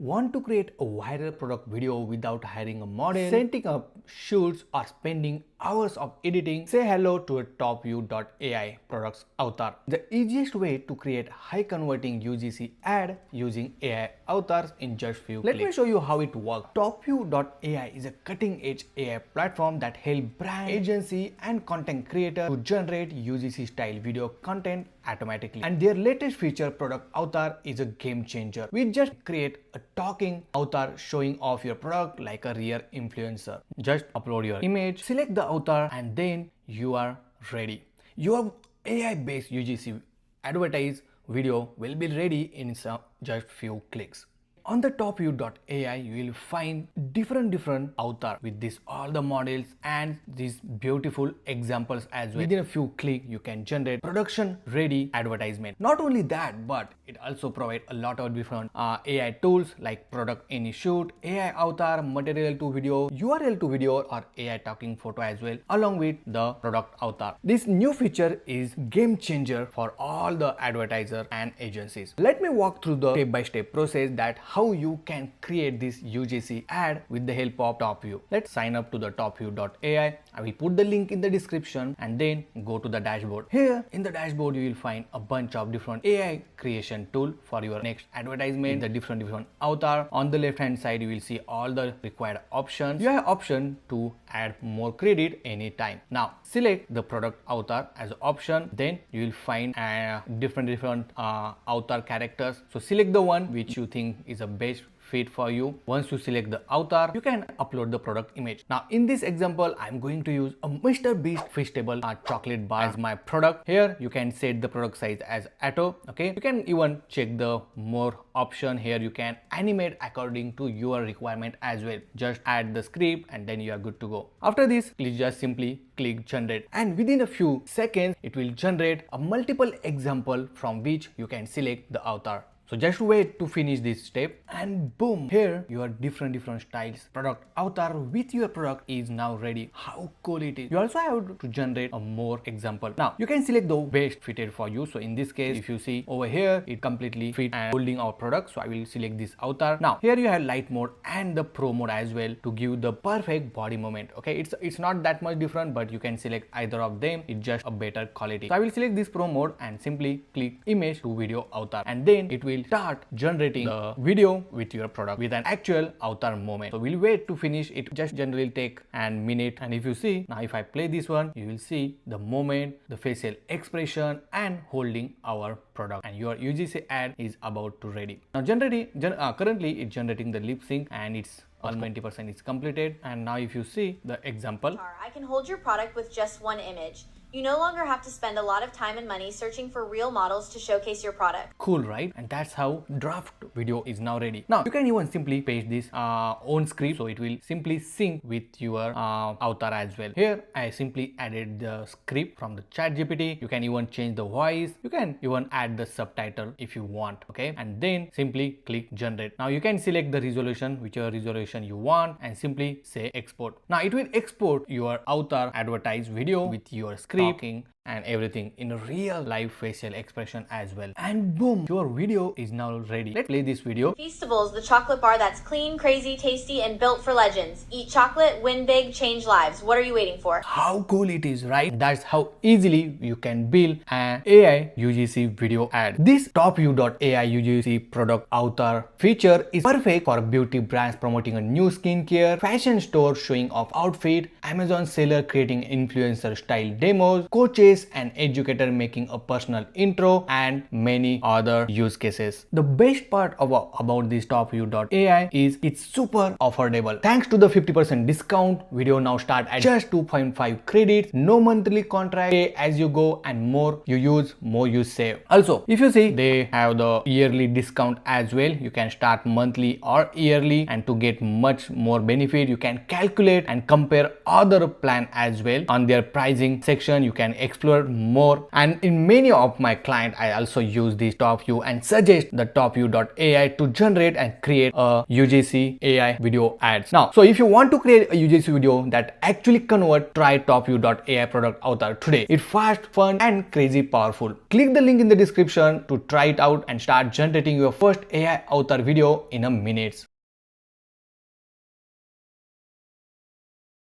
Want to create a viral product video without hiring a model, setting up shoots, or spending hours of editing? Say hello to a TopView.ai products avatar. The easiest way to create high converting UGC ad using AI avatars in just few clicks. Let me show you how it works. TopView.ai is a cutting edge AI platform that helps brand, agency, and content creators to generate UGC style video content automatically. And their latest feature, product avatar, is a game changer. We just create a talking avatar showing off your product like a real influencer. Just upload your image, select the avatar, and then you are ready. Your AI based UGC advertise video will be ready in just few clicks. On the TopView.ai, you will find different avatar with this all the models and these beautiful examples as well. Within a few clicks, you can generate production ready advertisement. Not only that, but it also provides a lot of different AI tools like product any shoot, AI avatar, material to video, URL to video, or AI talking photo as well, along with the product avatar. This new feature is game changer for all the advertisers and agencies. Let me walk through the step-by-step process that how you can create this UGC ad with the help of TopView. Let's sign up to the TopView.ai. I will put the link in the description and then go to the dashboard. Here in the dashboard, you will find a bunch of different AI creation tool for your next advertisement. The different avatar. On the left hand side, you will see all the required options. You have option to add more credit anytime. Now select the product avatar as an option. Then you will find different avatar characters. So select the one which you think is a best fit for you. Once you select the avatar, you can upload the product image. Now in this example, I'm going to use a Mr. Beast fishable chocolate bar as my product. Here you can set the product size as auto. Okay, you can even check the more option. Here you can animate according to your requirement as well. Just add the script and then you are good to go. After this, please just simply click generate, and within a few seconds it will generate a multiple example from which you can select the avatar. So just wait to finish this step and boom, here your different styles product avatar with your product is now ready. How cool it is. You also have to generate a more example. Now you can select the best fitted for you. So in this case, if you see over here, it completely fit and holding our product. So I will select this avatar. Now here you have light mode and the pro mode as well to give the perfect body moment. Okay, it's not that much different, but you can select either of them. It's just a better quality. So I will select this pro mode and simply click image to video avatar, and then it will start generating the video with your product with an actual avatar moment. So we'll wait to finish. It just generally take a minute, and if you see now, if I play this one, you will see the moment, the facial expression, and holding our product, and your UGC ad is about to ready. Now currently it's generating the lip sync and it's almost 20% is completed. And now if you see the example, I can hold your product with just one image. You no longer have to spend a lot of time and money searching for real models to showcase your product. Cool, right? And that's how draft video is now ready. Now you can even simply paste this own script, so it will simply sync with your avatar as well. Here I simply added the script from the ChatGPT. You can even change the voice. You can even add the subtitle if you want. Okay, and then simply click generate. Now you can select the resolution, whichever resolution you want, and simply say export. Now it will export your avatar advertised video with your script, talking and everything in a real live facial expression as well. And boom, your video is now ready. Let's play this video. Feastables, the chocolate bar that's clean, crazy, tasty, and built for legends. Eat chocolate, win big, change lives. What are you waiting for? How cool it is, right? That's how easily you can build an AI UGC video ad. This TopView.ai UGC product avatar feature is perfect for beauty brands promoting a new skincare, fashion store showing off outfit, Amazon seller creating influencer style demos, coaches and educator making a personal intro, and many other use cases. The best part about this TopView.ai is it's super affordable. Thanks to the 50% discount, video now start at just 2.5 credits, no monthly contract, pay as you go, and more you use, more you save. Also, if you see, they have the yearly discount as well. You can start monthly or yearly, and to get much more benefit, you can calculate and compare other plan as well. On their pricing section, you can explore explore more. And in many of my clients, I also use this TopView and suggest the TopView.ai to generate and create a UGC AI video ads. Now, so if you want to create a UGC video that actually convert, try TopView.ai product avatar today. It's fast, fun, and crazy powerful. Click the link in the description to try it out and start generating your first AI avatar video in a minute.